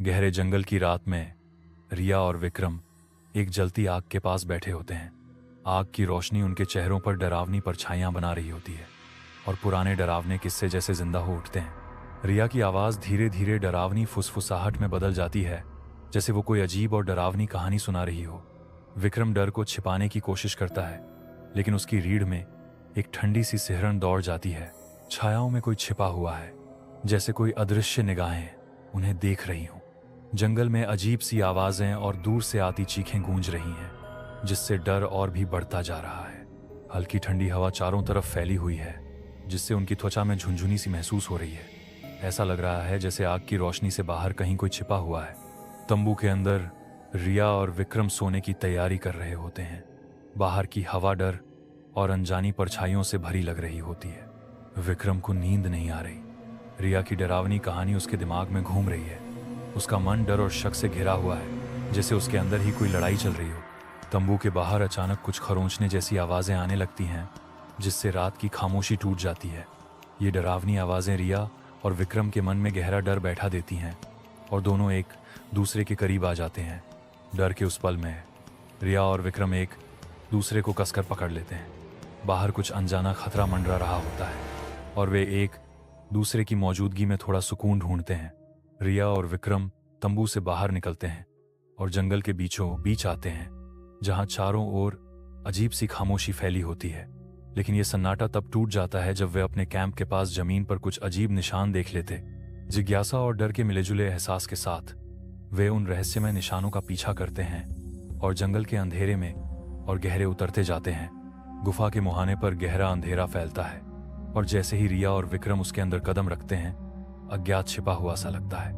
गहरे जंगल की रात में रिया और विक्रम एक जलती आग के पास बैठे होते हैं। आग की रोशनी उनके चेहरों पर डरावनी परछाइयां बना रही होती है और पुराने डरावने किस्से जैसे जिंदा हो उठते हैं। रिया की आवाज़ धीरे धीरे डरावनी फुसफुसाहट में बदल जाती है, जैसे वो कोई अजीब और डरावनी कहानी सुना रही हो। विक्रम डर को छिपाने की कोशिश करता है, लेकिन उसकी रीढ़ में एक ठंडी सी सिहरन दौड़ जाती है। छायाओं में कोई छिपा हुआ है, जैसे कोई अदृश्य निगाहें उन्हें देख रही हों। जंगल में अजीब सी आवाजें और दूर से आती चीखें गूंज रही हैं, जिससे डर और भी बढ़ता जा रहा है। हल्की ठंडी हवा चारों तरफ फैली हुई है, जिससे उनकी त्वचा में झुनझुनी सी महसूस हो रही है। ऐसा लग रहा है जैसे आग की रोशनी से बाहर कहीं कोई छिपा हुआ है। तंबू के अंदर रिया और विक्रम सोने की तैयारी कर रहे होते हैं। बाहर की हवा डर और अनजानी परछाइयों से भरी लग रही होती है। विक्रम को नींद नहीं आ रही। रिया की डरावनी कहानी उसके दिमाग में घूम रही है। उसका मन डर और शक से घिरा हुआ है, जैसे उसके अंदर ही कोई लड़ाई चल रही हो। तंबू के बाहर अचानक कुछ खरोंचने जैसी आवाजें आने लगती हैं, जिससे रात की खामोशी टूट जाती है। ये डरावनी आवाजें रिया और विक्रम के मन में गहरा डर बैठा देती हैं और दोनों एक दूसरे के करीब आ जाते हैं। डर के उस पल में रिया और विक्रम एक दूसरे को कसकर पकड़ लेते हैं। बाहर कुछ अनजाना खतरा मंडरा रहा होता है और वे एक दूसरे की मौजूदगी में थोड़ा सुकून ढूंढते हैं। रिया और विक्रम तंबू से बाहर निकलते हैं और जंगल के बीचों बीच आते हैं, जहां चारों ओर अजीब सी खामोशी फैली होती है। लेकिन यह सन्नाटा तब टूट जाता है जब वे अपने कैंप के पास जमीन पर कुछ अजीब निशान देख लेते। जिज्ञासा और डर के मिलेजुले एहसास के साथ वे उन रहस्यमय निशानों का पीछा करते हैं और जंगल के अंधेरे में और गहरे उतरते जाते हैं। गुफा के मुहाने पर गहरा अंधेरा फैलता है और जैसे ही रिया और विक्रम उसके अंदर कदम रखते हैं, अज्ञात छिपा हुआ सा लगता है।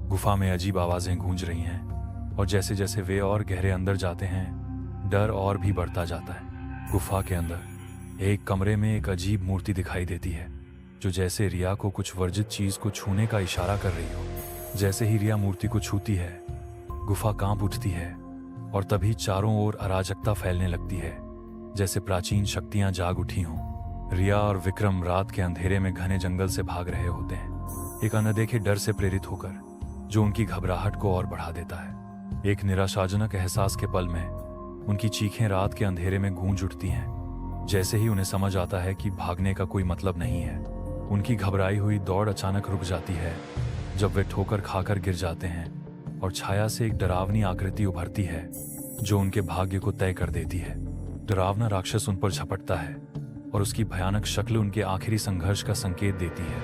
गुफा में अजीब आवाजें गूंज रही हैं और जैसे जैसे वे और गहरे अंदर जाते हैं, डर और भी बढ़ता जाता है। गुफा के अंदर एक कमरे में एक अजीब मूर्ति दिखाई देती है, जो जैसे रिया को कुछ वर्जित चीज को छूने का इशारा कर रही हो। जैसे ही रिया मूर्ति को छूती है, गुफा कांप उठती है और तभी चारों ओर अराजकता फैलने लगती है, जैसे प्राचीन शक्तियां जाग उठी हों। रिया और विक्रम रात के अंधेरे में घने जंगल से भाग रहे होते हैं, एक अनदेखे डर से प्रेरित होकर, जो उनकी घबराहट को और बढ़ा देता है। एक निराशाजनक एहसास के पल में उनकी चीखें रात के अंधेरे में गूंज उठती हैं। जैसे ही उन्हें समझ आता है कि भागने का कोई मतलब नहीं है, उनकी घबराई हुई दौड़ अचानक रुक जाती है, जब वे ठोकर खाकर गिर जाते हैं और छाया से एक डरावनी आकृति उभरती है, जो उनके भाग्य को तय कर देती है। डरावना राक्षस उन पर झपटता है और उसकी भयानक शक्ल उनके आखिरी संघर्ष का संकेत देती है।